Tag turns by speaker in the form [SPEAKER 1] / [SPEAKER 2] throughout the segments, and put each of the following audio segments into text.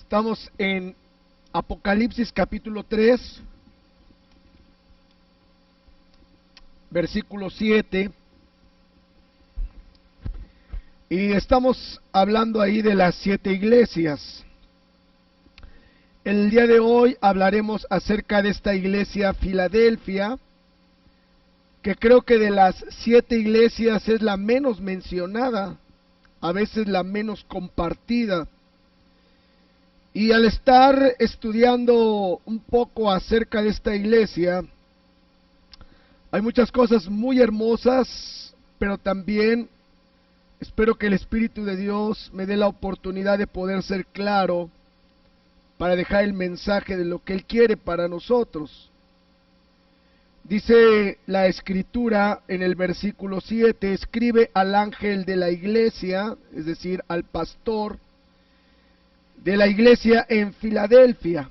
[SPEAKER 1] Estamos en Apocalipsis capítulo 3, versículo 7. Y estamos hablando ahí de las 7 iglesias. El día de hoy hablaremos acerca de esta iglesia Filadelfia, que creo que de las 7 iglesias es la menos mencionada, a veces la menos compartida. Y al estar estudiando un poco acerca de esta iglesia, hay muchas cosas muy hermosas, pero también espero que el Espíritu de Dios me dé la oportunidad de poder ser claro para dejar el mensaje de lo que Él quiere para nosotros. Dice la Escritura en el versículo 7, escribe al ángel de la iglesia, es decir, al pastor de la iglesia en Filadelfia.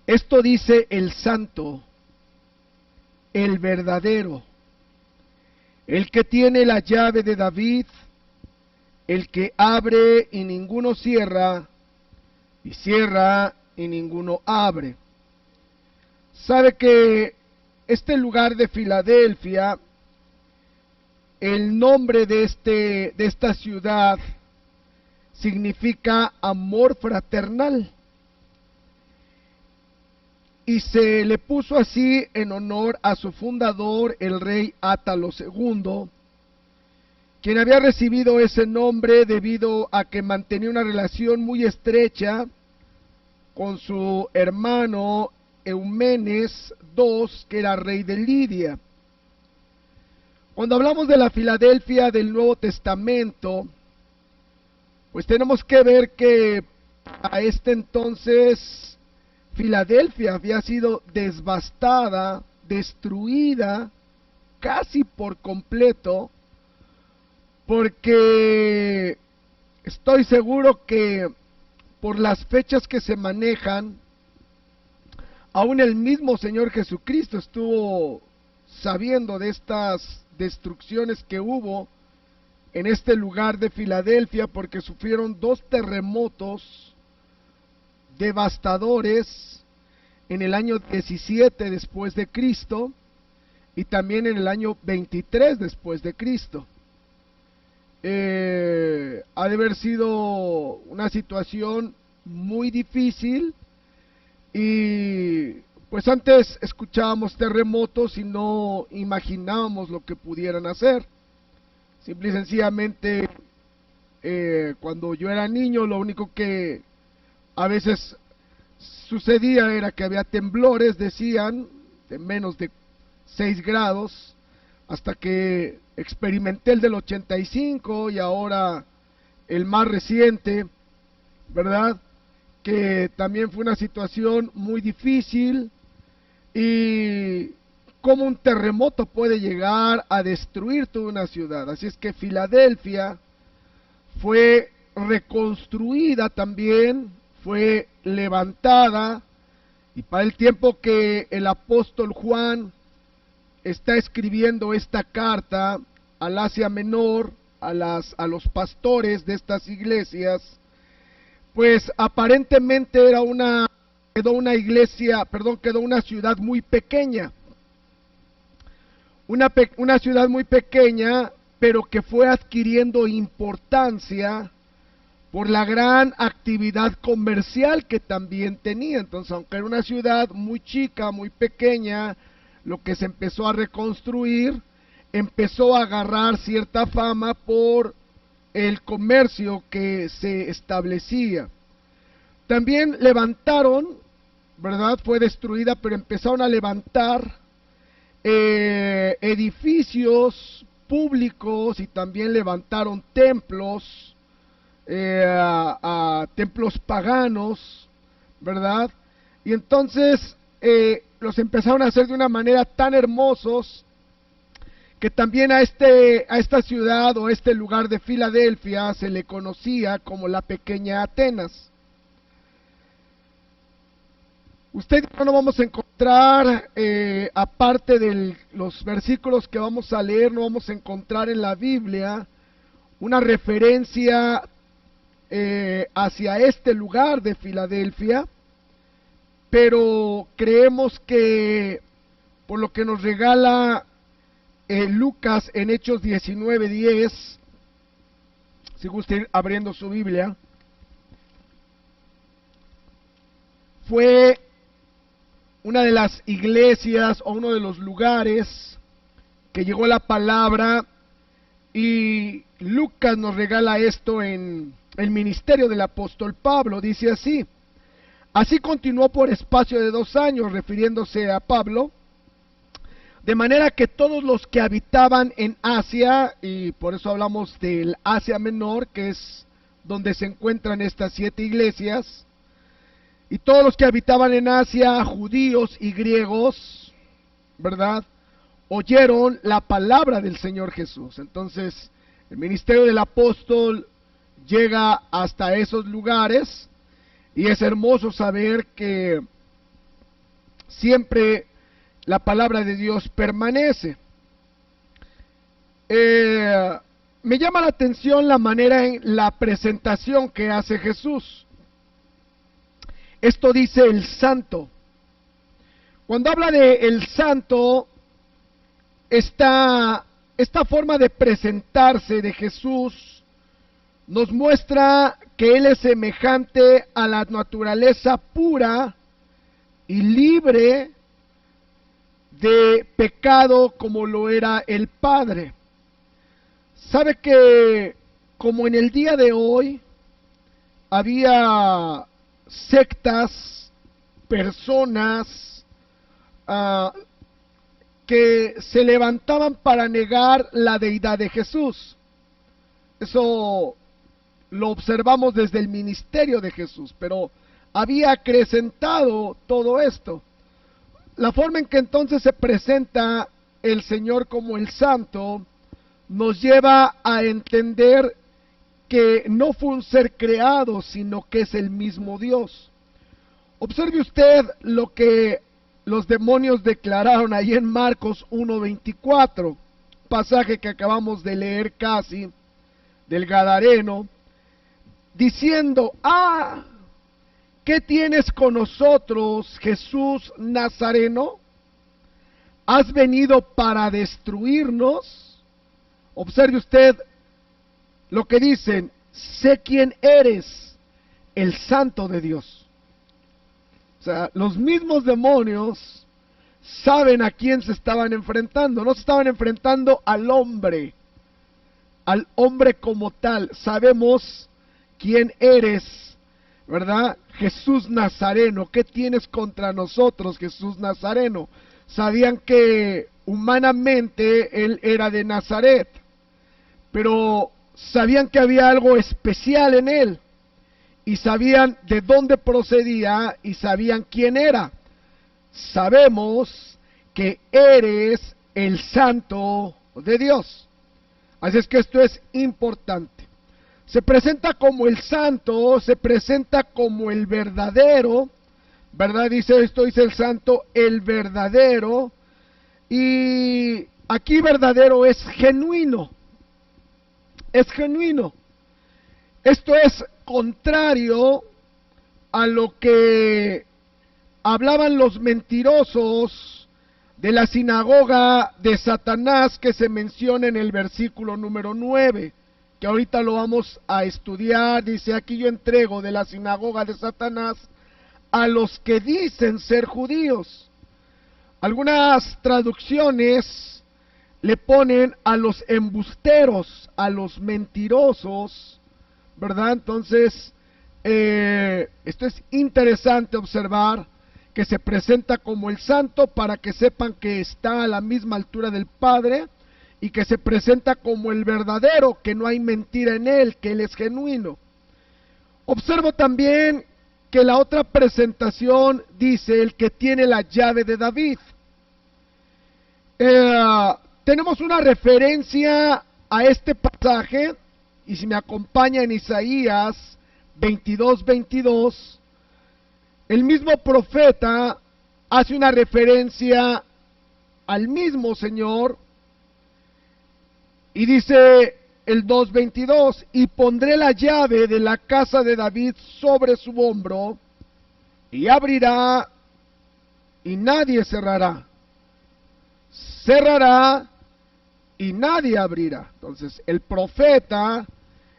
[SPEAKER 1] Esto dice el santo, el verdadero, el que tiene la llave de David, el que abre y ninguno cierra, y cierra y ninguno abre. Sabe que este lugar de Filadelfia, el nombre de esta ciudad significa amor fraternal, y se le puso así en honor a su fundador, el rey Átalo II, quien había recibido ese nombre debido a que mantenía una relación muy estrecha con su hermano Eumenes II, que era rey de Lidia. Cuando hablamos de la Filadelfia del Nuevo Testamento, pues tenemos que ver que a este entonces Filadelfia había sido devastada, destruida casi por completo, porque estoy seguro que por las fechas que se manejan, aún el mismo Señor Jesucristo estuvo sabiendo de estas destrucciones que hubo en este lugar de Filadelfia, porque sufrieron 2 terremotos devastadores en el año 17 después de Cristo y también en el año 23 después de Cristo. Ha de haber sido una situación muy difícil, y pues antes escuchábamos terremotos y no imaginábamos lo que pudieran hacer. Simple y sencillamente, cuando yo era niño, lo único que a veces sucedía era que había temblores, decían, de menos de 6 grados, hasta que experimenté el del 85 y ahora el más reciente, ¿verdad? Que también fue una situación muy difícil, y cómo un terremoto puede llegar a destruir toda una ciudad. Así es que Filadelfia fue reconstruida también, fue levantada, y para el tiempo que el apóstol Juan está escribiendo esta carta al Asia Menor, a los pastores de estas iglesias, pues aparentemente quedó una ciudad muy pequeña, una ciudad muy pequeña, pero que fue adquiriendo importancia por la gran actividad comercial que también tenía. Entonces, aunque era una ciudad muy chica, muy pequeña, lo que se empezó a reconstruir, empezó a agarrar cierta fama por el comercio que se establecía. También levantaron, ¿verdad? Fue destruida, pero empezaron a levantar edificios públicos, y también levantaron templos, templos paganos, ¿verdad? Y entonces los empezaron a hacer de una manera tan hermosos que también a esta ciudad o a este lugar de Filadelfia se le conocía como la pequeña Atenas. Usted y yo no vamos a encontrar, aparte de los versículos que vamos a leer, no vamos a encontrar en la Biblia una referencia hacia este lugar de Filadelfia, pero creemos que por lo que nos regala Lucas en Hechos 19:10, si gusta ir abriendo su Biblia, fue una de las iglesias o uno de los lugares que llegó la palabra, y Lucas nos regala esto en el ministerio del apóstol Pablo. Dice así: así continuó por espacio de 2 años, refiriéndose a Pablo, de manera que todos los que habitaban en Asia, y por eso hablamos del Asia Menor, que es donde se encuentran estas 7 iglesias, y todos los que habitaban en Asia, judíos y griegos, ¿verdad?, oyeron la palabra del Señor Jesús. Entonces, el ministerio del apóstol llega hasta esos lugares, y es hermoso saber que siempre la palabra de Dios permanece. Me llama la atención la manera en la presentación que hace Jesús. Esto dice el santo. Cuando habla de el santo, esta forma de presentarse de Jesús nos muestra que Él es semejante a la naturaleza pura y libre de pecado como lo era el Padre. ¿Sabe que como en el día de hoy había sectas, personas que se levantaban para negar la deidad de Jesús? Eso lo observamos desde el ministerio de Jesús, pero había acrecentado todo esto. La forma en que entonces se presenta el Señor como el Santo nos lleva a entender que no fue un ser creado, sino que es el mismo Dios. Observe usted lo que los demonios declararon ahí en Marcos 1:24, pasaje que acabamos de leer casi, del Gadareno, diciendo: ¿qué tienes con nosotros, Jesús Nazareno? ¿Has venido para destruirnos? Observe usted lo que dicen: sé quién eres, el Santo de Dios. O sea, los mismos demonios saben a quién se estaban enfrentando. No se estaban enfrentando al hombre como tal. Sabemos quién eres, ¿verdad? Jesús Nazareno. ¿Qué tienes contra nosotros, Jesús Nazareno? Sabían que humanamente Él era de Nazaret, pero sabían que había algo especial en Él, y sabían de dónde procedía, y sabían quién era. Sabemos que eres el Santo de Dios. Así es que esto es importante. Se presenta como el Santo, se presenta como el verdadero, ¿verdad? Dice esto, dice el Santo, el verdadero. Y aquí verdadero es genuino. Es genuino. Esto es contrario a lo que hablaban los mentirosos de la sinagoga de Satanás, que se menciona en el versículo número 9, que ahorita lo vamos a estudiar. Dice: aquí yo entrego de la sinagoga de Satanás a los que dicen ser judíos. Algunas traducciones le ponen a los embusteros, a los mentirosos, ¿verdad? Entonces, esto es interesante observar, que se presenta como el Santo para que sepan que está a la misma altura del Padre, y que se presenta como el verdadero, que no hay mentira en Él, que Él es genuino. Observo también que la otra presentación dice: el que tiene la llave de David. Tenemos una referencia a este pasaje, y si me acompaña en Isaías 22:22, el mismo profeta hace una referencia al mismo Señor, y dice el 2:22, y pondré la llave de la casa de David sobre su hombro, y abrirá, y nadie cerrará. Cerrará, y nadie abrirá. Entonces, el profeta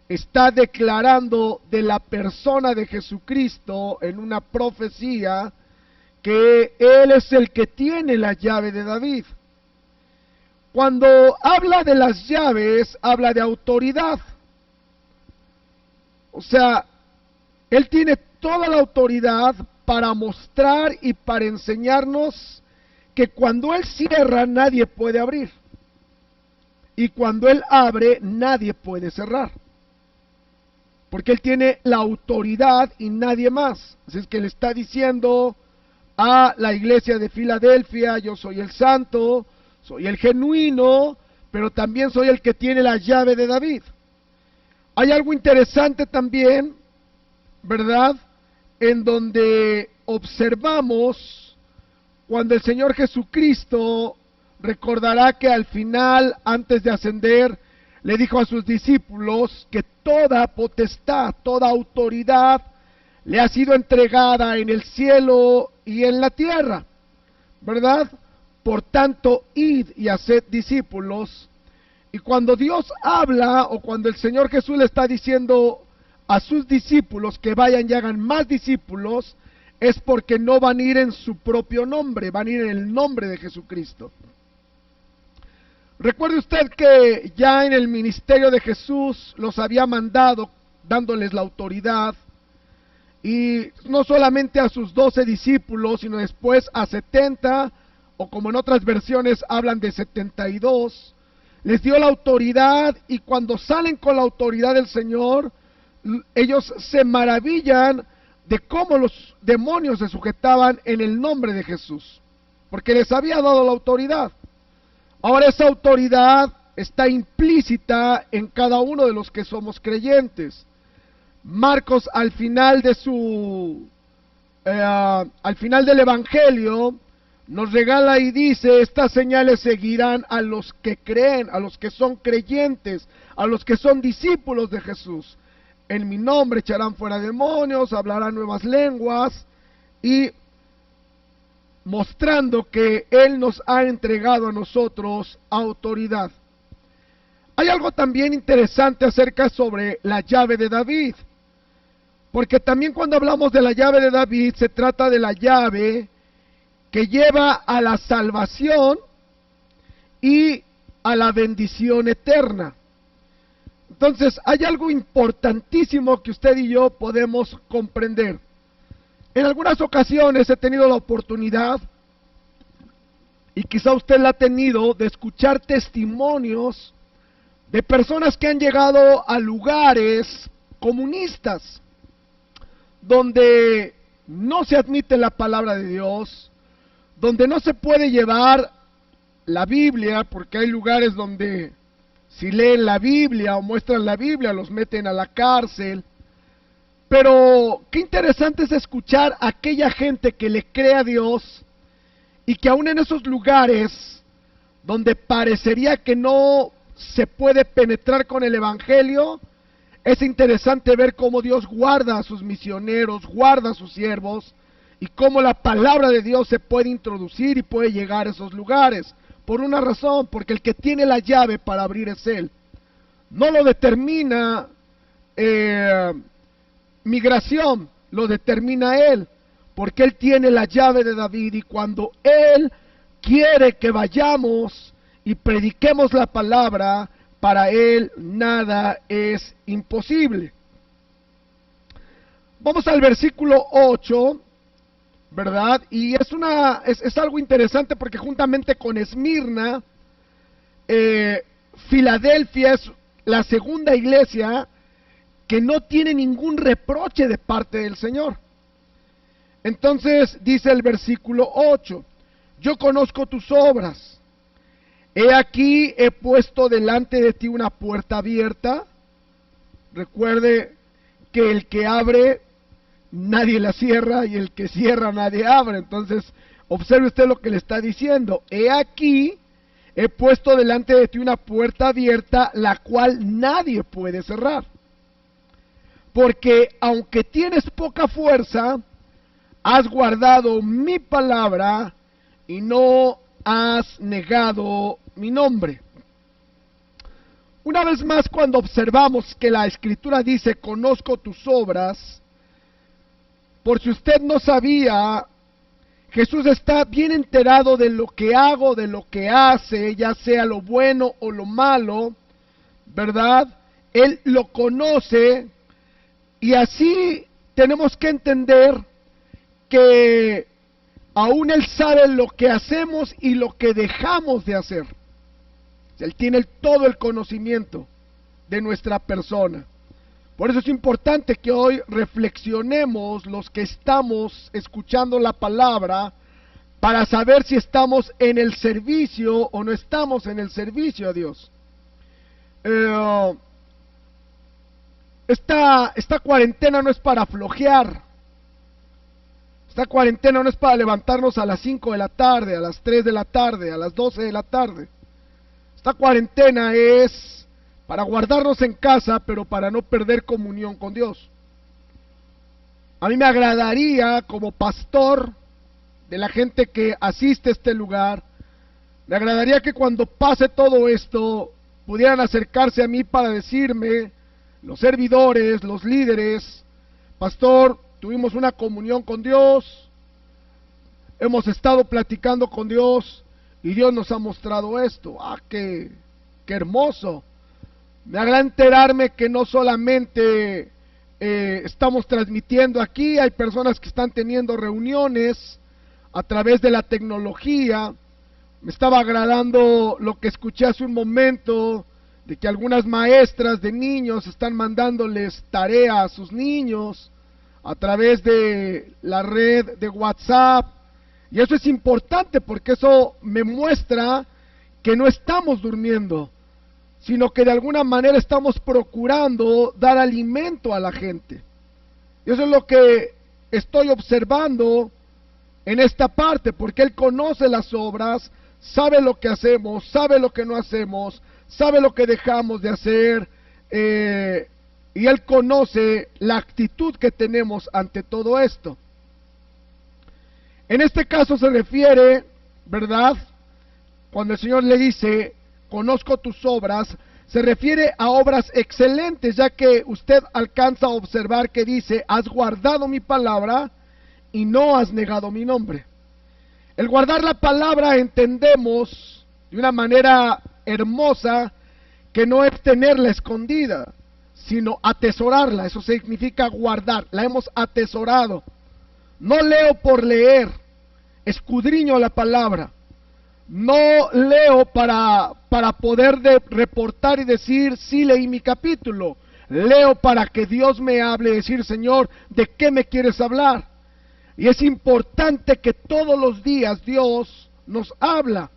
[SPEAKER 1] está declarando de la persona de Jesucristo en una profecía que Él es el que tiene la llave de David. Cuando habla de las llaves, habla de autoridad. O sea, Él tiene toda la autoridad para mostrar y para enseñarnos que cuando Él cierra, nadie puede abrir. Y cuando Él abre, nadie puede cerrar. Porque Él tiene la autoridad y nadie más. Así es que le está diciendo a la iglesia de Filadelfia: yo soy el santo, soy el genuino, pero también soy el que tiene la llave de David. Hay algo interesante también, ¿verdad?, en donde observamos cuando el Señor Jesucristo, recordará que al final, antes de ascender, le dijo a sus discípulos que toda potestad, toda autoridad le ha sido entregada en el cielo y en la tierra, ¿verdad? Por tanto, id y haced discípulos. Y cuando Dios habla, o cuando el Señor Jesús le está diciendo a sus discípulos que vayan y hagan más discípulos, es porque no van a ir en su propio nombre, van a ir en el nombre de Jesucristo. Recuerde usted que ya en el ministerio de Jesús los había mandado, dándoles la autoridad, y no solamente a sus 12 discípulos, sino después a 70, o como en otras versiones hablan de 72, les dio la autoridad, y cuando salen con la autoridad del Señor, ellos se maravillan de cómo los demonios se sujetaban en el nombre de Jesús, porque les había dado la autoridad. Ahora esa autoridad está implícita en cada uno de los que somos creyentes. Marcos, al final de al final del Evangelio, nos regala y dice: estas señales seguirán a los que creen, a los que son creyentes, a los que son discípulos de Jesús. En mi nombre echarán fuera demonios, hablarán nuevas lenguas, y mostrando que Él nos ha entregado a nosotros autoridad. Hay algo también interesante acerca sobre la llave de David, porque también cuando hablamos de la llave de David, se trata de la llave que lleva a la salvación y a la bendición eterna. Entonces, hay algo importantísimo que usted y yo podemos comprender. En algunas ocasiones he tenido la oportunidad, y quizá usted la ha tenido, de escuchar testimonios de personas que han llegado a lugares comunistas, donde no se admite la palabra de Dios, donde no se puede llevar la Biblia, porque hay lugares donde si leen la Biblia o muestran la Biblia, los meten a la cárcel. Pero qué interesante es escuchar a aquella gente que le cree a Dios, y que aún en esos lugares donde parecería que no se puede penetrar con el Evangelio, es interesante ver cómo Dios guarda a sus misioneros, guarda a sus siervos, y cómo la palabra de Dios se puede introducir y puede llegar a esos lugares. Por una razón, porque el que tiene la llave para abrir es Él. No lo determina migración, lo determina Él, porque Él tiene la llave de David, y cuando Él quiere que vayamos y prediquemos la palabra, para Él nada es imposible. Vamos al versículo 8, ¿verdad? Y es algo interesante, porque juntamente con Esmirna, Filadelfia es la segunda iglesia que no tiene ningún reproche de parte del Señor. Entonces dice el versículo 8: yo conozco tus obras, he aquí he puesto delante de ti una puerta abierta. Recuerde que el que abre nadie la cierra, y el que cierra nadie abre. Entonces observe usted lo que le está diciendo: he aquí he puesto delante de ti una puerta abierta, la cual nadie puede cerrar. Porque aunque tienes poca fuerza, has guardado mi palabra y no has negado mi nombre. Una vez más, cuando observamos que la Escritura dice, conozco tus obras, por si usted no sabía, Jesús está bien enterado de lo que hago, de lo que hace, ya sea lo bueno o lo malo, ¿verdad? Él lo conoce, y así tenemos que entender que aún Él sabe lo que hacemos y lo que dejamos de hacer. Él tiene todo el conocimiento de nuestra persona. Por eso es importante que hoy reflexionemos los que estamos escuchando la palabra para saber si estamos en el servicio o no estamos en el servicio a Dios. Esta cuarentena no es para flojear. Esta cuarentena no es para levantarnos a las 5 de la tarde, a las 3 de la tarde, a las 12 de la tarde. Esta cuarentena es para guardarnos en casa, pero para no perder comunión con Dios. A mí me agradaría, como pastor de la gente que asiste a este lugar, me agradaría que cuando pase todo esto, pudieran acercarse a mí para decirme, los servidores, los líderes, pastor, tuvimos una comunión con Dios, hemos estado platicando con Dios, y Dios nos ha mostrado esto. Qué hermoso. Me agrada enterarme que no solamente estamos transmitiendo aquí, hay personas que están teniendo reuniones a través de la tecnología. Me estaba agradando lo que escuché hace un momento, de que algunas maestras de niños están mandándoles tarea a sus niños a través de la red de WhatsApp. Y eso es importante porque eso me muestra que no estamos durmiendo, sino que de alguna manera estamos procurando dar alimento a la gente. Y eso es lo que estoy observando en esta parte, porque Él conoce las obras, sabe lo que hacemos, sabe lo que no hacemos, sabe lo que dejamos de hacer, y Él conoce la actitud que tenemos ante todo esto. En este caso se refiere, ¿verdad? Cuando el Señor le dice, conozco tus obras, se refiere a obras excelentes, ya que usted alcanza a observar que dice, has guardado mi palabra y no has negado mi nombre. El guardar la palabra entendemos de una manera hermosa que no es tenerla escondida, sino atesorarla. Eso significa guardar, la hemos atesorado. No leo por leer, escudriño la palabra. No leo para poder reportar y decir, sí leí mi capítulo. Leo para que Dios me hable y decir, Señor, ¿de qué me quieres hablar? Y es importante que todos los días Dios nos habla.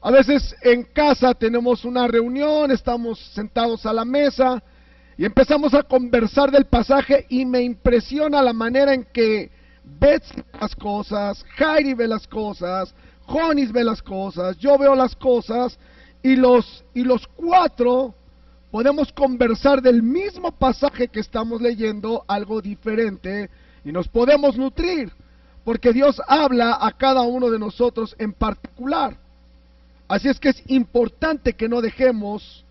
[SPEAKER 1] A veces en casa tenemos una reunión, estamos sentados a la mesa y empezamos a conversar del pasaje y me impresiona la manera en que Betsy ve las cosas, Jairi ve las cosas, Jonis ve las cosas, yo veo las cosas y los cuatro podemos conversar del mismo pasaje que estamos leyendo, algo diferente, y nos podemos nutrir, porque Dios habla a cada uno de nosotros en particular. Así es que es importante que no dejemos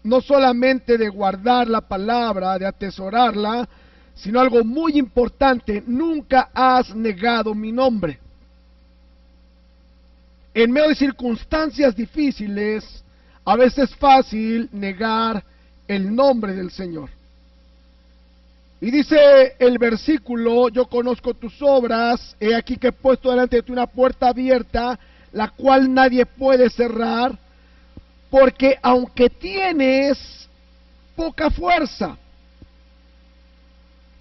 [SPEAKER 1] no solamente de guardar la palabra, de atesorarla, sino algo muy importante, nunca has negado mi nombre. En medio de circunstancias difíciles, a veces es fácil negar el nombre del Señor. Y dice el versículo, yo conozco tus obras, he aquí que he puesto delante de ti una puerta abierta, la cual nadie puede cerrar, porque aunque tienes poca fuerza,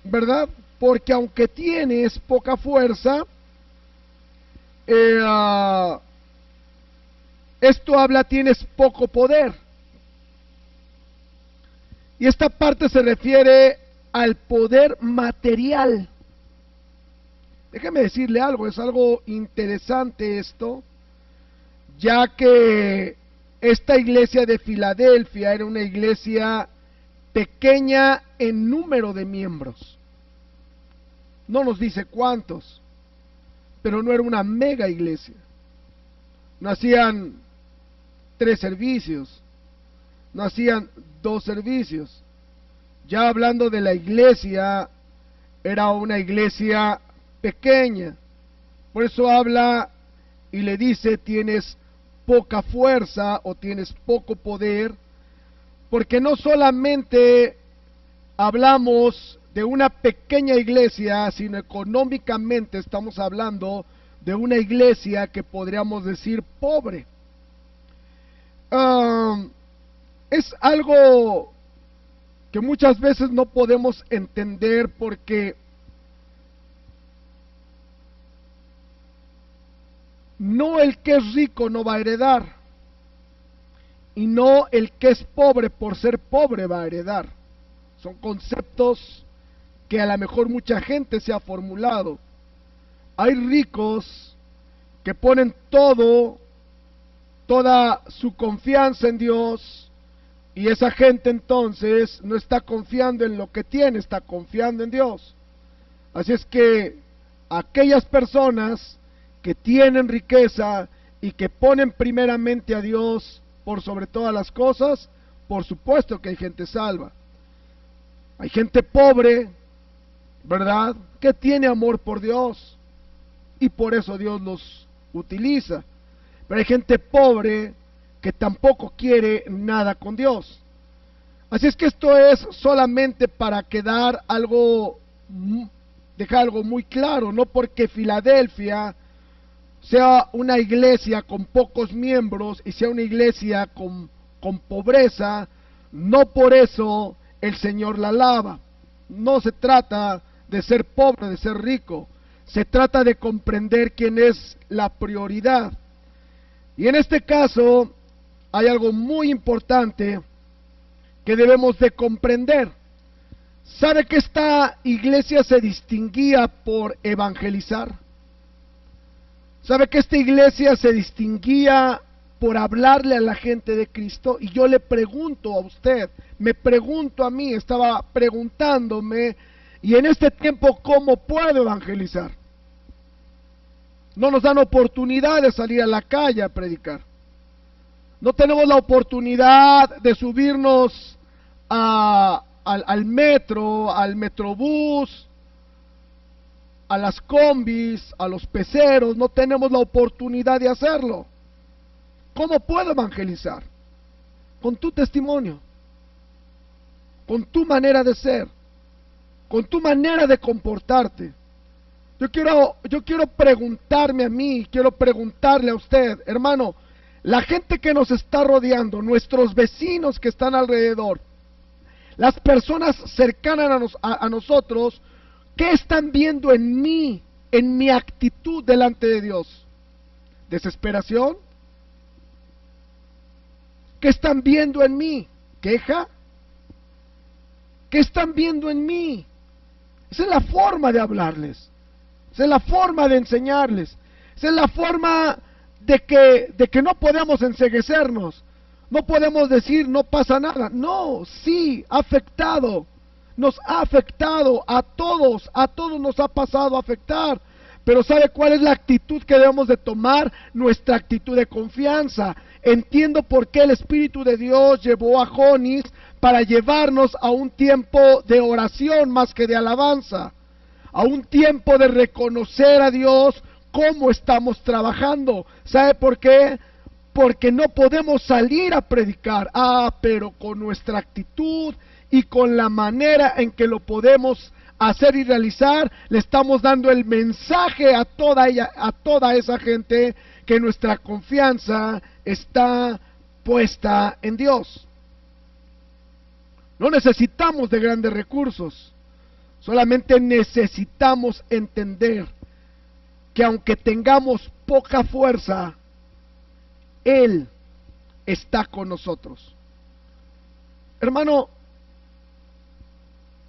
[SPEAKER 1] ¿verdad? Porque aunque tienes poca fuerza, esto habla, tienes poco poder. Y esta parte se refiere al poder material. Déjeme decirle algo, es algo interesante esto. ya que esta iglesia de Filadelfia era una iglesia pequeña en número de miembros. No nos dice cuántos, pero no era una mega iglesia. No hacían 3 servicios, no hacían 2 servicios. Ya hablando de la iglesia, era una iglesia pequeña. Por eso habla y le dice: tienes poca fuerza o tienes poco poder, porque no solamente hablamos de una pequeña iglesia, sino económicamente estamos hablando de una iglesia que podríamos decir pobre. Es algo que muchas veces no podemos entender, porque no el que es rico no va a heredar, y no el que es pobre por ser pobre va a heredar. Son conceptos que a lo mejor mucha gente se ha formulado. Hay ricos que ponen toda su confianza en Dios, y esa gente entonces no está confiando en lo que tiene, está confiando en Dios. Así es que aquellas personas que tienen riqueza y que ponen primeramente a Dios por sobre todas las cosas, por supuesto que hay gente salva. Hay gente pobre, ¿verdad?, que tiene amor por Dios, y por eso Dios los utiliza. Pero hay gente pobre que tampoco quiere nada con Dios. Así es que esto es solamente para dejar algo muy claro, no porque Filadelfia sea una iglesia con pocos miembros y sea una iglesia con pobreza, no por eso el Señor la alaba. No se trata de ser pobre, de ser rico, se trata de comprender quién es la prioridad. Y en este caso hay algo muy importante que debemos de comprender. ¿Sabe que esta iglesia se distinguía por evangelizar? ¿Sabe que esta iglesia se distinguía por hablarle a la gente de Cristo? Y yo le pregunto a usted, me pregunto a mí, estaba preguntándome, y en este tiempo, ¿cómo puedo evangelizar? No nos dan oportunidad de salir a la calle a predicar. No tenemos la oportunidad de subirnos al metro, al metrobús, a las combis, a los peceros. No tenemos la oportunidad de hacerlo. ¿Cómo puedo evangelizar? Con tu testimonio, con tu manera de ser, con tu manera de comportarte. Yo quiero preguntarme a mí, quiero preguntarle a usted, hermano, la gente que nos está rodeando, nuestros vecinos que están alrededor, las personas cercanas a nosotros, ¿qué están viendo en mí, en mi actitud delante de Dios? ¿Desesperación? ¿Qué están viendo en mí? ¿Queja? ¿Qué están viendo en mí? Esa es la forma de hablarles, esa es la forma de enseñarles, esa es la forma de que no podemos enceguecernos, no podemos decir no pasa nada. No, sí, nos ha afectado a todos nos ha pasado a afectar. Pero ¿sabe cuál es la actitud que debemos de tomar? Nuestra actitud de confianza. Entiendo por qué el Espíritu de Dios llevó a Jonis para llevarnos a un tiempo de oración más que de alabanza, a un tiempo de reconocer a Dios cómo estamos trabajando. ¿Sabe por qué? Porque no podemos salir a predicar, pero con nuestra actitud y con la manera en que lo podemos hacer y realizar, le estamos dando el mensaje a toda esa gente que nuestra confianza está puesta en Dios. No necesitamos de grandes recursos, solamente necesitamos entender que aunque tengamos poca fuerza, Él está con nosotros. Hermano,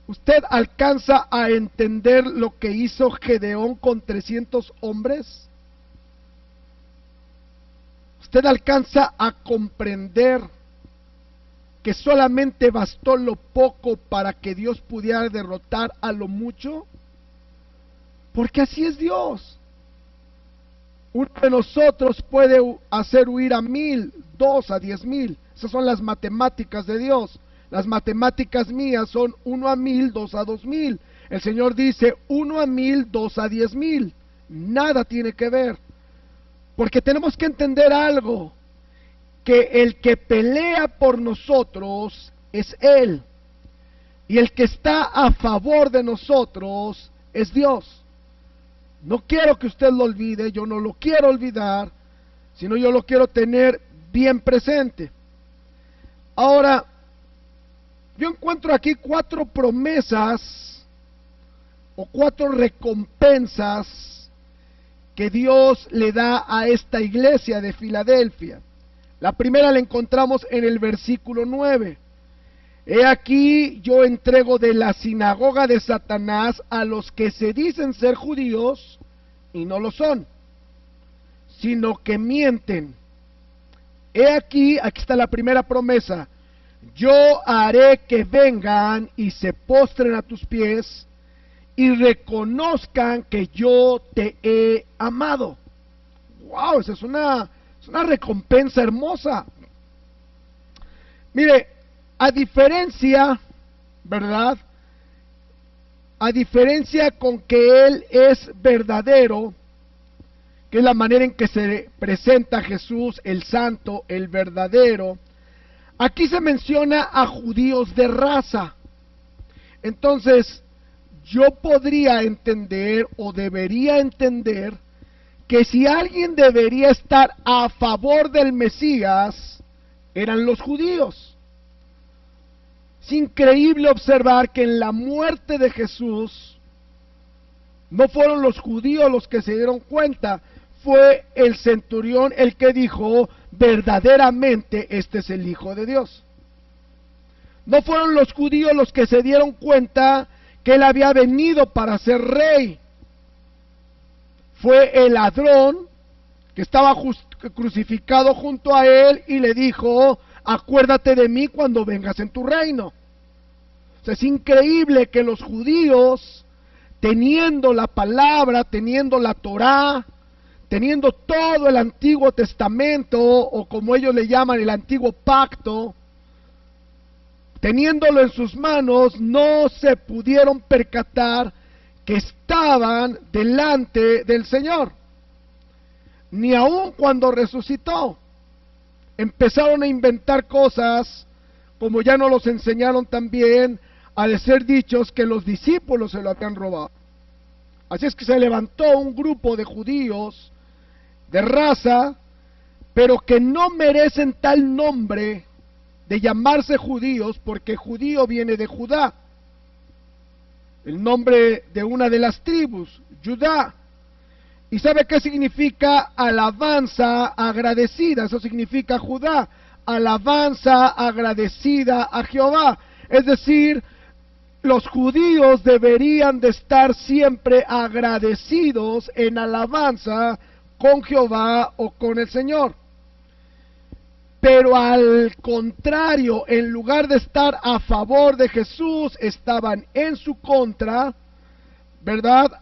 [SPEAKER 1] ¿usted alcanza a entender lo que hizo Gedeón con 300 hombres? ¿Usted alcanza a comprender que solamente bastó lo poco para que Dios pudiera derrotar a lo mucho? Porque así es Dios. Uno de nosotros puede hacer huir a 1000, 2 a 10,000. Esas son las matemáticas de Dios. Las matemáticas mías son 1 a 1000, 2 a 2000. El Señor dice 1 a 1000, 2 a 10,000. Nada tiene que ver. Porque tenemos que entender algo, que el que pelea por nosotros es Él, y el que está a favor de nosotros es Dios. No quiero que usted lo olvide, yo no lo quiero olvidar, sino yo lo quiero tener bien presente. Ahora, yo encuentro aquí 4 promesas o 4 recompensas que Dios le da a esta iglesia de Filadelfia. La primera la encontramos en el versículo 9. He aquí yo entrego de la sinagoga de Satanás a los que se dicen ser judíos y no lo son, sino que mienten. He aquí está la primera promesa: yo haré que vengan y se postren a tus pies y reconozcan que yo te he amado. ¡Wow! Esa es una recompensa hermosa. Mire, a diferencia, ¿verdad? A diferencia con que Él es verdadero, que es la manera en que se presenta Jesús, el santo, el verdadero, aquí se menciona a judíos de raza. Entonces, yo podría entender o debería entender que si alguien debería estar a favor del Mesías, eran los judíos. Es increíble observar que en la muerte de Jesús, no fueron los judíos los que se dieron cuenta, fue el centurión el que dijo, verdaderamente este es el Hijo de Dios. No fueron los judíos los que se dieron cuenta que Él había venido para ser rey. Fue el ladrón que estaba crucificado junto a Él y le dijo, acuérdate de mí cuando vengas en tu reino. O sea, es increíble que los judíos, teniendo la palabra, teniendo la Torá, teniendo todo el Antiguo Testamento, o como ellos le llaman el Antiguo Pacto, teniéndolo en sus manos, no se pudieron percatar que estaban delante del Señor. Ni aun cuando resucitó, empezaron a inventar cosas, como ya nos los enseñaron también, a decir dichos que los discípulos se lo habían robado. Así es que se levantó un grupo de judíos de raza, pero que no merecen tal nombre de llamarse judíos, porque judío viene de Judá, el nombre de una de las tribus, Judá. ¿Y sabe qué significa alabanza agradecida? Eso significa Judá, alabanza agradecida a Jehová. Es decir, los judíos deberían de estar siempre agradecidos en alabanza con Jehová o con el Señor. Pero al contrario, en lugar de estar a favor de Jesús, estaban en su contra, ¿verdad?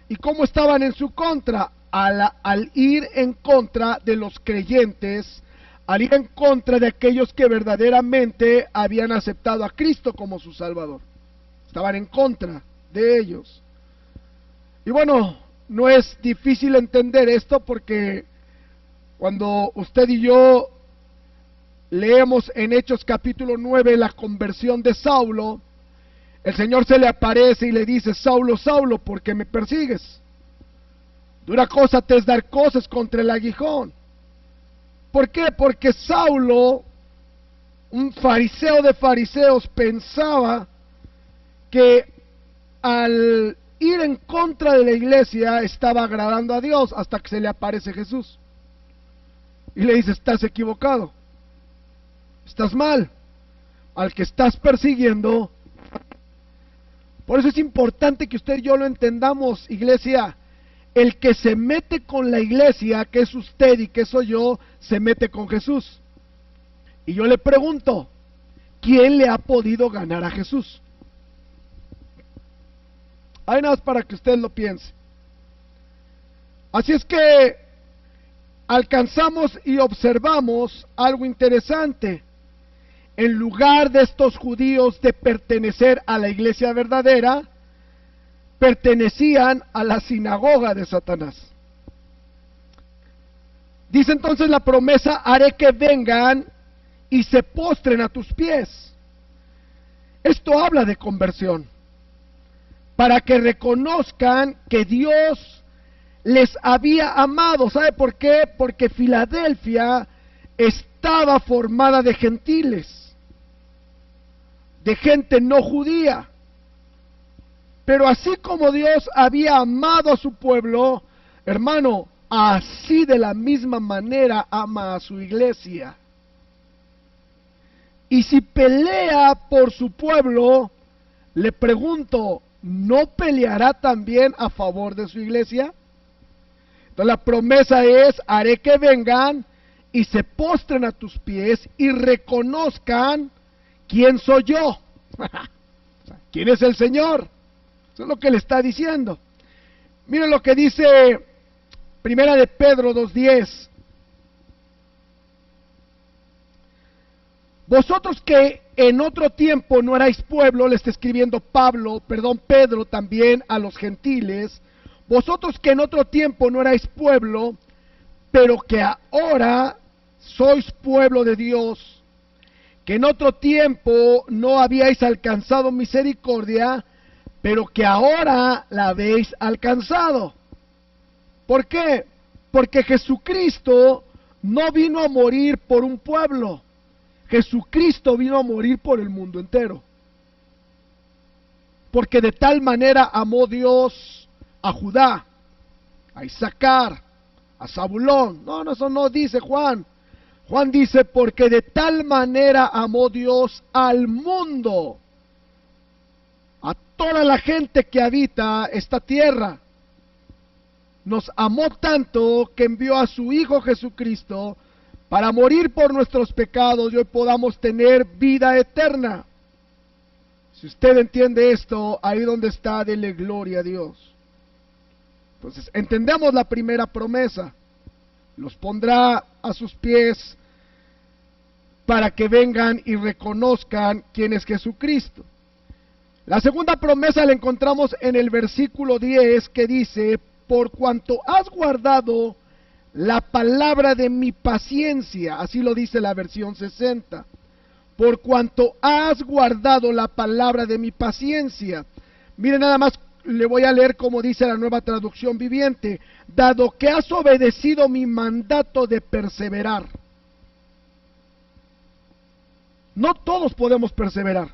[SPEAKER 1] ¿Y cómo estaban en su contra? Al ir en contra de los creyentes, al ir en contra de aquellos que verdaderamente habían aceptado a Cristo como su Salvador. Estaban en contra de ellos. Y bueno, no es difícil entender esto, porque cuando usted y yo leemos en Hechos capítulo 9 la conversión de Saulo, el Señor se le aparece y le dice, Saulo, Saulo, ¿por qué me persigues? Dura cosa te es dar cosas contra el aguijón. ¿Por qué? Porque Saulo, un fariseo de fariseos, pensaba que al ir en contra de la iglesia estaba agradando a Dios, hasta que se le aparece Jesús y le dice, estás equivocado, estás mal, al que estás persiguiendo. Por eso es importante que usted y yo lo entendamos, iglesia. el que se mete con la iglesia, que es usted y que soy yo, se mete con Jesús. Y yo le pregunto, ¿quién le ha podido ganar a Jesús? Hay nada más para que usted lo piense. Así es que alcanzamos y observamos algo interesante. En lugar de estos judíos de pertenecer a la iglesia verdadera, pertenecían a la sinagoga de Satanás. Dice entonces la promesa: haré que vengan y se postren a tus pies. Esto habla de conversión, para que reconozcan que Dios les había amado. ¿Sabe por qué? Porque Filadelfia estaba formada de gentiles, de gente no judía. Pero así como Dios había amado a su pueblo, hermano, así de la misma manera ama a su iglesia. Y si pelea por su pueblo, le pregunto, ¿no peleará también a favor de su iglesia? Entonces la promesa es: haré que vengan y se postren a tus pies y reconozcan quién soy yo. ¿Quién es el Señor? Eso es lo que le está diciendo. Miren lo que dice Primera de Pedro 2:10. Vosotros que en otro tiempo no erais pueblo, le está escribiendo Pedro también a los gentiles. Vosotros que en otro tiempo no erais pueblo, pero que ahora sois pueblo de Dios, que en otro tiempo no habíais alcanzado misericordia, pero que ahora la habéis alcanzado. ¿Por qué? Porque Jesucristo no vino a morir por un pueblo. Jesucristo vino a morir por el mundo entero. Porque de tal manera amó Dios a Judá, a Isaacar, a Zabulón. No, eso no dice Juan. Juan dice: porque de tal manera amó Dios al mundo, a toda la gente que habita esta tierra. Nos amó tanto que envió a su Hijo Jesucristo para morir por nuestros pecados y hoy podamos tener vida eterna. Si usted entiende esto, ahí donde está, dele gloria a Dios. Entonces, entendemos la primera promesa: los pondrá a sus pies para que vengan y reconozcan quién es Jesucristo. La segunda promesa la encontramos en el versículo 10, que dice: por cuanto has guardado la palabra de mi paciencia. Así lo dice la versión 60. Por cuanto has guardado la palabra de mi paciencia. Miren, nada más le voy a leer como dice la Nueva Traducción Viviente: dado que has obedecido mi mandato de perseverar. No todos podemos perseverar.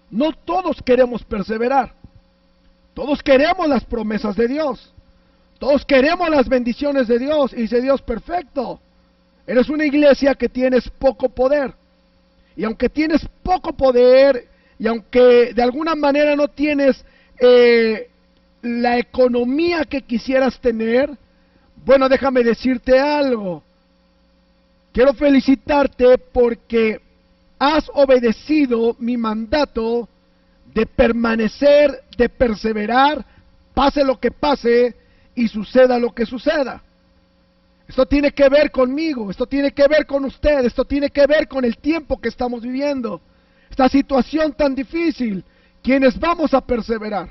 [SPEAKER 1] No todos queremos perseverar. Todos queremos las promesas de Dios. Todos queremos las bendiciones de Dios. Y dice Dios: perfecto. Eres una iglesia que tienes poco poder. Y aunque tienes poco poder, y aunque de alguna manera no tienes la economía que quisieras tener, bueno, déjame decirte algo. Quiero felicitarte porque has obedecido mi mandato de permanecer, de perseverar, pase lo que pase y suceda lo que suceda. Esto tiene que ver conmigo, esto tiene que ver con usted, esto tiene que ver con el tiempo que estamos viviendo. Esta situación tan difícil. ¿Quiénes vamos a perseverar?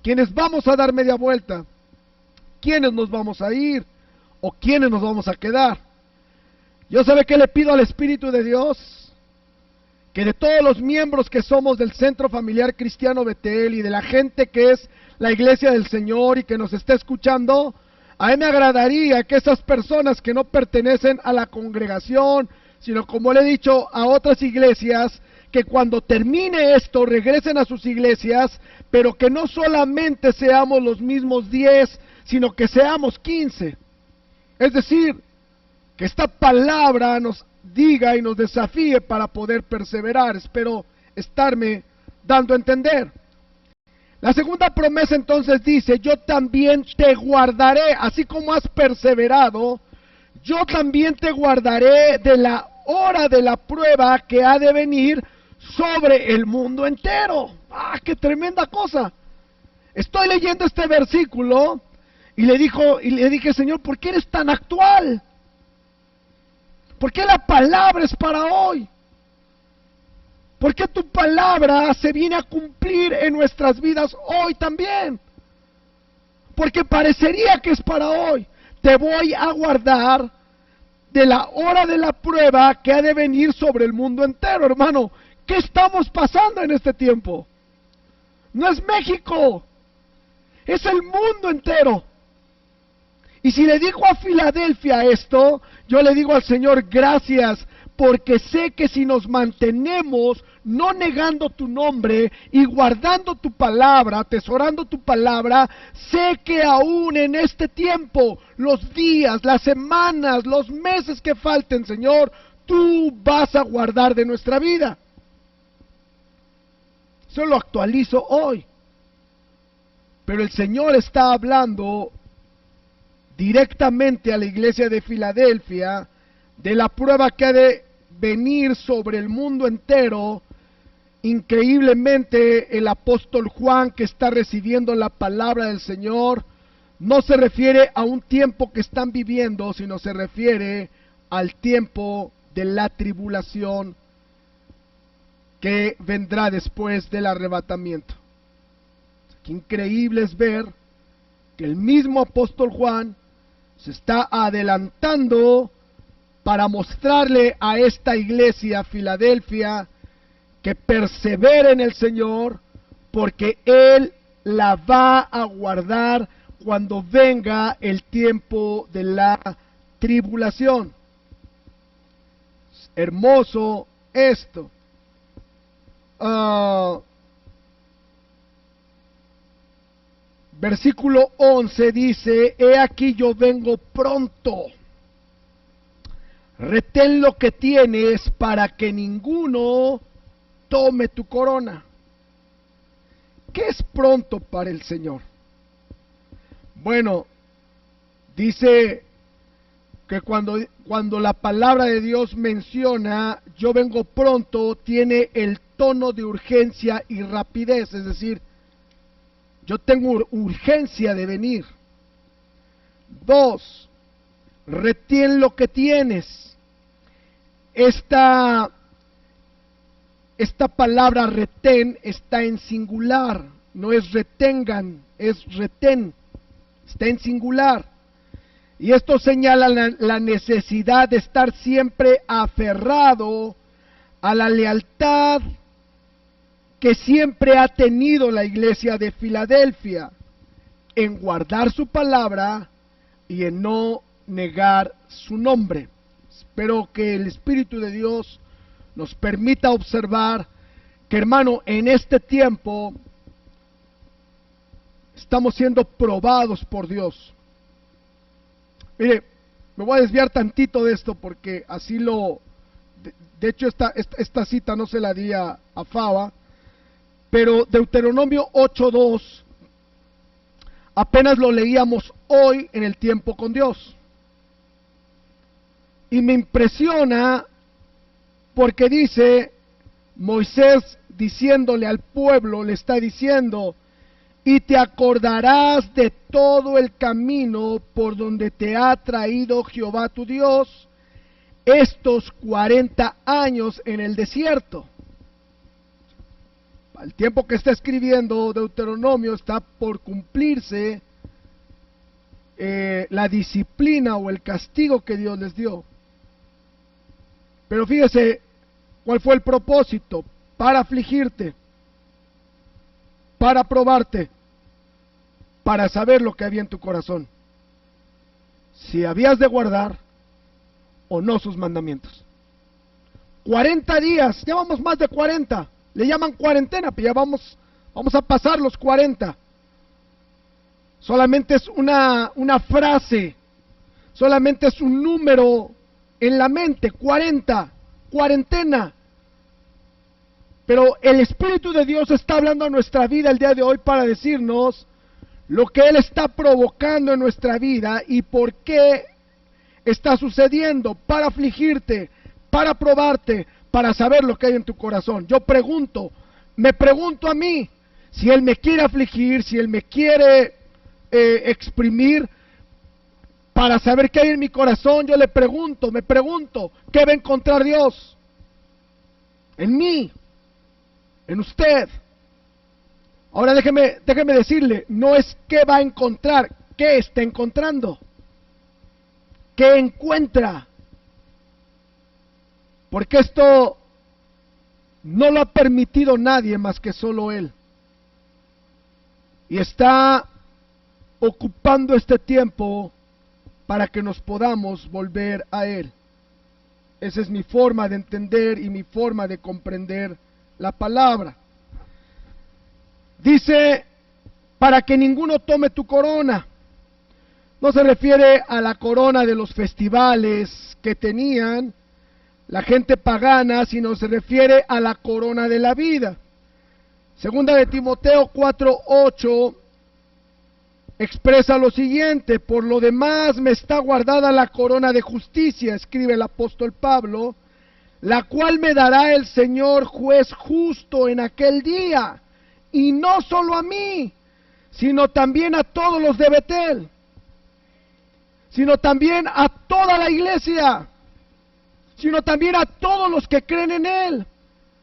[SPEAKER 1] ¿Quiénes vamos a dar media vuelta? ¿Quiénes nos vamos a ir? ¿O quiénes nos vamos a quedar? Yo, ¿sabe qué le pido al Espíritu de Dios? Que de todos los miembros que somos del Centro Familiar Cristiano Betel y de la gente que es la Iglesia del Señor y que nos está escuchando, a mí me agradaría que esas personas que no pertenecen a la congregación, sino, como le he dicho, a otras iglesias, que cuando termine esto regresen a sus iglesias, pero que no solamente seamos los mismos 10, sino que seamos 15. Es decir, que esta palabra nos diga y nos desafíe para poder perseverar. Espero estarme dando a entender. La segunda promesa entonces dice, yo también te guardaré, así como has perseverado, yo también te guardaré de la hora de la prueba que ha de venir sobre el mundo entero. ¡Ah, qué tremenda cosa! Estoy leyendo este versículo y le dije, Señor, ¿por qué eres tan actual? ¿Por qué la palabra es para hoy? ¿Por qué tu palabra se viene a cumplir en nuestras vidas hoy también? Porque parecería que es para hoy. Te voy a guardar de la hora de la prueba que ha de venir sobre el mundo entero, hermano. ¿Qué estamos pasando en este tiempo? No es México, es el mundo entero. Y si le digo a Filadelfia esto, yo le digo al Señor, gracias, porque sé que si nos mantenemos no negando tu nombre y guardando tu palabra, atesorando tu palabra, sé que aún en este tiempo, los días, las semanas, los meses que falten, Señor, tú vas a guardar de nuestra vida. Eso lo actualizo hoy. Pero el Señor está hablando directamente a la iglesia de Filadelfia de la prueba que ha de venir sobre el mundo entero. Increíblemente, el apóstol Juan, que está recibiendo la palabra del Señor, no se refiere a un tiempo que están viviendo, sino se refiere al tiempo de la tribulación que vendrá después del arrebatamiento. Qué increíble es ver que el mismo apóstol Juan se está adelantando para mostrarle a esta iglesia, Filadelfia, que persevere en el Señor, porque Él la va a guardar cuando venga el tiempo de la tribulación. Es hermoso esto. Versículo 11 dice, he aquí yo vengo pronto. Retén lo que tienes para que ninguno tome tu corona. ¿Qué es pronto para el Señor? Bueno, dice que cuando la palabra de Dios menciona yo vengo pronto, tiene el tono de urgencia y rapidez, es decir, yo tengo urgencia de venir. 2, retén lo que tienes. Esta palabra retén está en singular, no es retengan, es retén, está en singular. Y esto señala la necesidad de estar siempre aferrado a la lealtad que siempre ha tenido la iglesia de Filadelfia, en guardar su palabra y en no negar su nombre. Espero que el Espíritu de Dios nos permita observar que, hermano, en este tiempo estamos siendo probados por Dios. Mire, me voy a desviar tantito de esto porque así de hecho esta cita no se la di a Fava, pero Deuteronomio 8:2 apenas lo leíamos hoy en el tiempo con Dios. Y me impresiona porque dice, Moisés diciéndole al pueblo, le está diciendo, y te acordarás de todo el camino por donde te ha traído Jehová tu Dios estos 40 años en el desierto. Al tiempo que está escribiendo Deuteronomio está por cumplirse la disciplina o el castigo que Dios les dio. Pero fíjese, ¿cuál fue el propósito? Para afligirte, para probarte, para saber lo que había en tu corazón, si habías de guardar o no sus mandamientos. 40 días, ya vamos más de 40, le llaman cuarentena, pero ya vamos a pasar los 40. Solamente es una frase, solamente es un número en la mente, 40, cuarentena. Pero el Espíritu de Dios está hablando a nuestra vida el día de hoy para decirnos lo que Él está provocando en nuestra vida y por qué está sucediendo, para afligirte, para probarte, para saber lo que hay en tu corazón. Yo me pregunto a mí, si Él me quiere afligir, si Él me quiere exprimir, para saber qué hay en mi corazón, yo me pregunto, ¿qué va a encontrar Dios? En mí, en usted. Ahora déjeme decirle, no es qué va a encontrar, qué está encontrando, qué encuentra. Porque esto no lo ha permitido nadie más que solo Él. Y está ocupando este tiempo para que nos podamos volver a Él. Esa es mi forma de entender y mi forma de comprender la palabra. Dice, para que ninguno tome tu corona. No se refiere a la corona de los festivales que tenían la gente pagana, sino se refiere a la corona de la vida. Segunda de Timoteo 4:8 expresa lo siguiente: por lo demás me está guardada la corona de justicia, escribe el apóstol Pablo, la cual me dará el Señor juez justo en aquel día, y no solo a mí, sino también a todos los de Betel, sino también a toda la iglesia, sino también a todos los que creen en Él.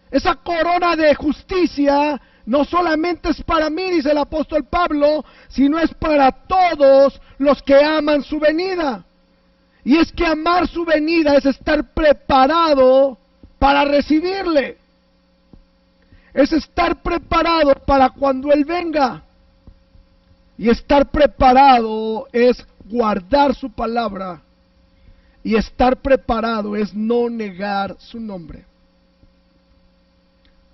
[SPEAKER 1] Esa corona de justicia no solamente es para mí, dice el apóstol Pablo, sino es para todos los que aman su venida. Y es que amar su venida es estar preparado para recibirle. Es estar preparado para cuando Él venga. Y estar preparado es guardar su palabra. Y estar preparado es no negar su nombre.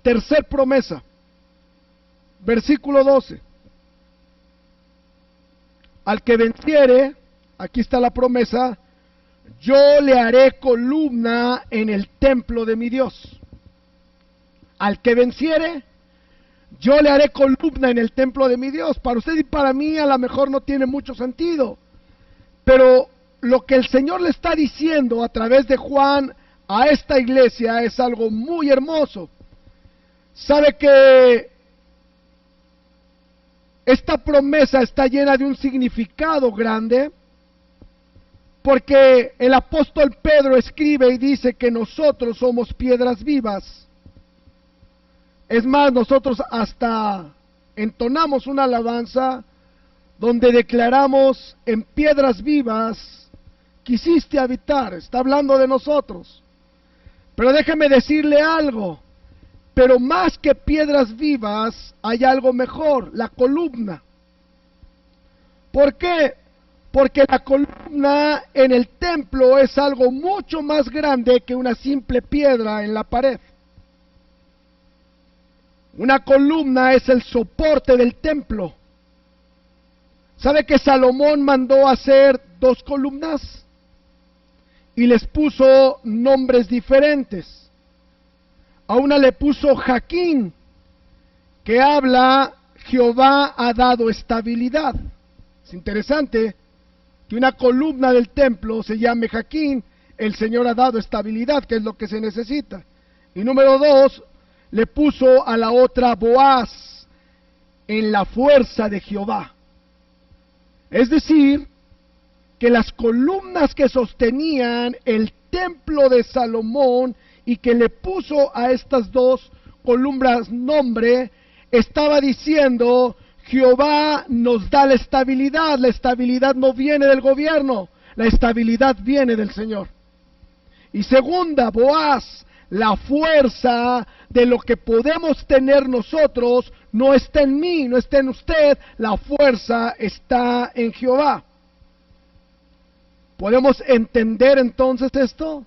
[SPEAKER 1] Tercer promesa, versículo 12. Al que venciere, aquí está la promesa, yo le haré columna en el templo de mi Dios. Al que venciere, yo le haré columna en el templo de mi Dios. Para usted y para mí a lo mejor no tiene mucho sentido, pero lo que el Señor le está diciendo a través de Juan a esta iglesia es algo muy hermoso. Sabe que esta promesa está llena de un significado grande, porque el apóstol Pedro escribe y dice que nosotros somos piedras vivas. Es más, nosotros hasta entonamos una alabanza donde declaramos: en piedras vivas quisiste habitar. Está hablando de nosotros. Pero déjeme decirle algo. Pero más que piedras vivas, hay algo mejor: la columna. ¿Por qué? Porque la columna en el templo es algo mucho más grande que una simple piedra en la pared. Una columna es el soporte del templo. ¿Sabe que Salomón mandó hacer 2 columnas? Y les puso nombres diferentes. A una le puso Jaquín, que habla, Jehová ha dado estabilidad. Es interesante que una columna del templo se llame Jaquín, el Señor ha dado estabilidad, que es lo que se necesita. Y número 2, le puso a la otra Boaz, en la fuerza de Jehová. Es decir, que las columnas que sostenían el templo de Salomón y que le puso a estas 2 columnas nombre, estaba diciendo: Jehová nos da la estabilidad no viene del gobierno, la estabilidad viene del Señor. Y segunda, Boaz, la fuerza de lo que podemos tener nosotros no está en mí, no está en usted, la fuerza está en Jehová. ¿Podemos entender entonces esto?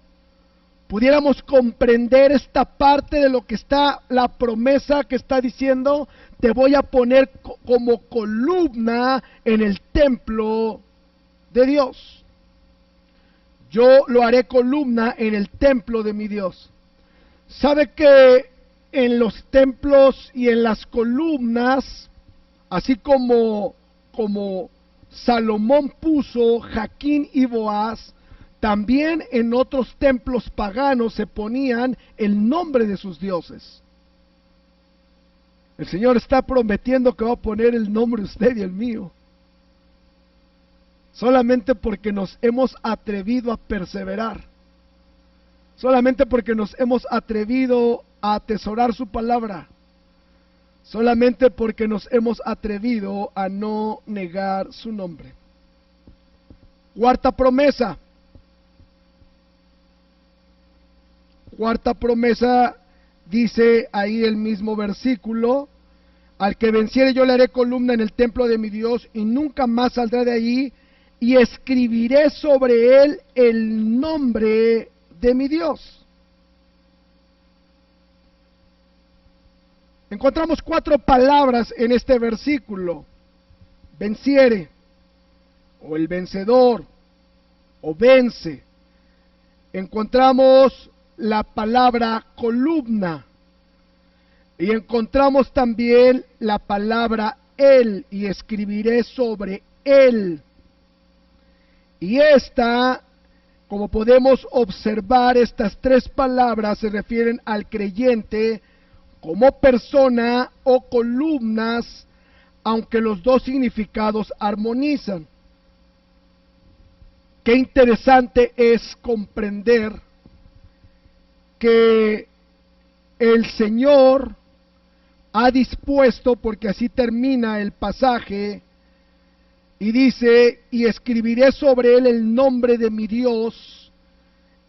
[SPEAKER 1] ¿Pudiéramos comprender esta parte de lo que está la promesa que está diciendo? Te voy a poner como columna en el templo de Dios. Yo lo haré columna en el templo de mi Dios. ¿Sabe que en los templos y en las columnas, así como Salomón puso Jaquín y Boaz, también en otros templos paganos se ponían el nombre de sus dioses. El Señor está prometiendo que va a poner el nombre de usted y el mío, solamente porque nos hemos atrevido a perseverar, solamente porque nos hemos atrevido a atesorar su palabra, solamente porque nos hemos atrevido a no negar su nombre. Cuarta promesa. Cuarta promesa, dice ahí el mismo versículo: al que venciere yo le haré columna en el templo de mi Dios y nunca más saldrá de allí, y escribiré sobre él el nombre de mi Dios. Encontramos 4 palabras en este versículo: venciere, o el vencedor, o vence. Encontramos la palabra columna, y encontramos también la palabra él, y escribiré sobre él. Y como podemos observar, estas 3 palabras se refieren al creyente como persona o columnas, aunque los 2 significados armonizan. Qué interesante es comprender que el Señor ha dispuesto, porque así termina el pasaje, y dice: y escribiré sobre él el nombre de mi Dios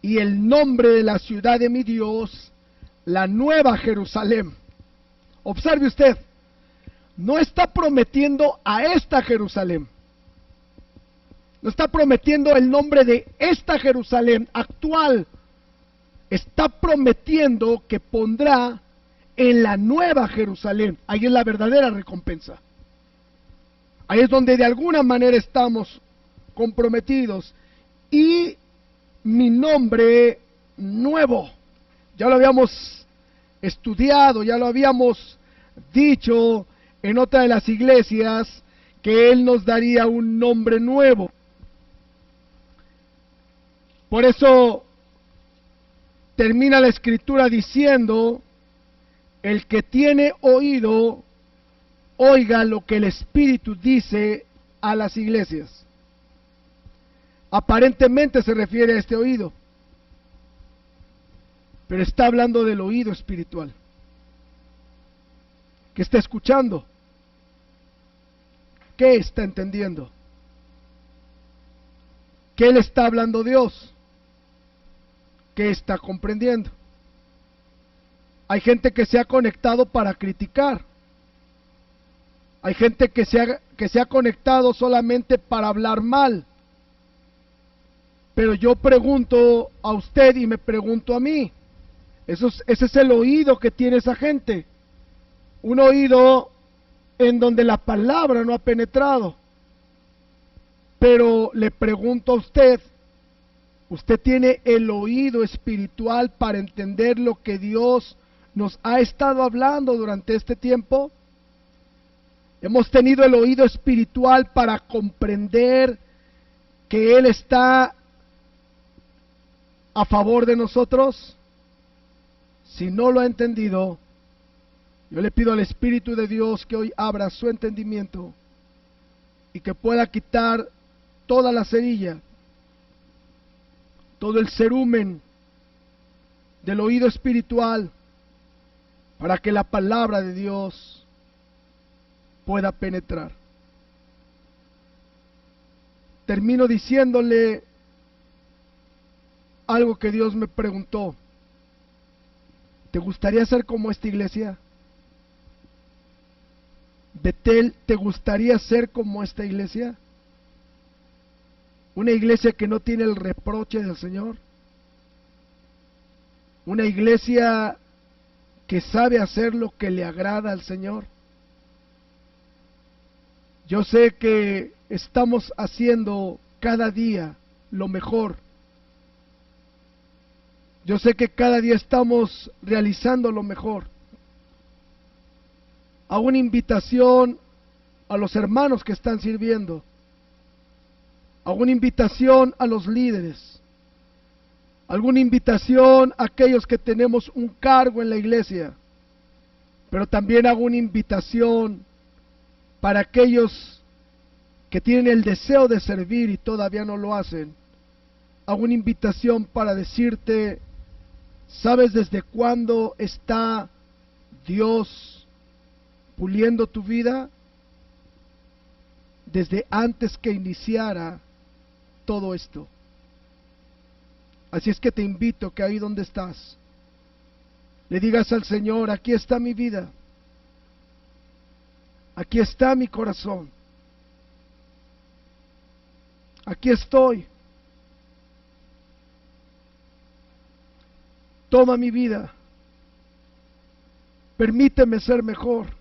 [SPEAKER 1] y el nombre de la ciudad de mi Dios, la nueva Jerusalén. Observe usted, no está prometiendo a esta Jerusalén, no está prometiendo el nombre de esta Jerusalén actual, está prometiendo que pondrá en la nueva Jerusalén. Ahí es la verdadera recompensa. Ahí es donde de alguna manera estamos comprometidos. Y mi nombre nuevo, ya lo habíamos estudiado, ya lo habíamos dicho en otra de las iglesias, que Él nos daría un nombre nuevo. Por eso termina la escritura diciendo: el que tiene oído, oiga lo que el Espíritu dice a las iglesias. Aparentemente se refiere a este oído, pero está hablando del oído espiritual. ¿Qué está escuchando? ¿Qué está entendiendo? ¿Qué le está hablando Dios? ¿Qué está comprendiendo? Hay gente que se ha conectado para criticar. Hay gente que se ha conectado solamente para hablar mal. Pero yo pregunto a usted y me pregunto a mí, ese es el oído que tiene esa gente. Un oído en donde la palabra no ha penetrado. Pero le pregunto a usted, ¿usted tiene el oído espiritual para entender lo que Dios nos ha estado hablando durante este tiempo? Hemos tenido el oído espiritual para comprender que Él está a favor de nosotros. Si no lo ha entendido, yo le pido al Espíritu de Dios que hoy abra su entendimiento y que pueda quitar toda la cerilla, todo el cerumen del oído espiritual, para que la palabra de Dios pueda penetrar. Termino diciéndole algo que Dios me preguntó: ¿te gustaría ser como esta iglesia? Betel, ¿te gustaría ser como esta iglesia? Una iglesia que no tiene el reproche del Señor. Una iglesia que sabe hacer lo que le agrada al Señor. Yo sé que estamos haciendo cada día lo mejor. Yo sé que cada día estamos realizando lo mejor, Hago una invitación a los hermanos que están sirviendo. Hago una invitación a los líderes. Hago una invitación a aquellos que tenemos un cargo en la iglesia. Pero también hago una invitación para aquellos que tienen el deseo de servir y todavía no lo hacen. Hago una invitación para decirte, ¿sabes desde cuándo está Dios puliendo tu vida? Desde antes que iniciara todo esto. Así es que te invito que ahí donde estás, le digas al Señor, aquí está mi vida, aquí está mi corazón, aquí estoy, toma mi vida, permíteme ser mejor.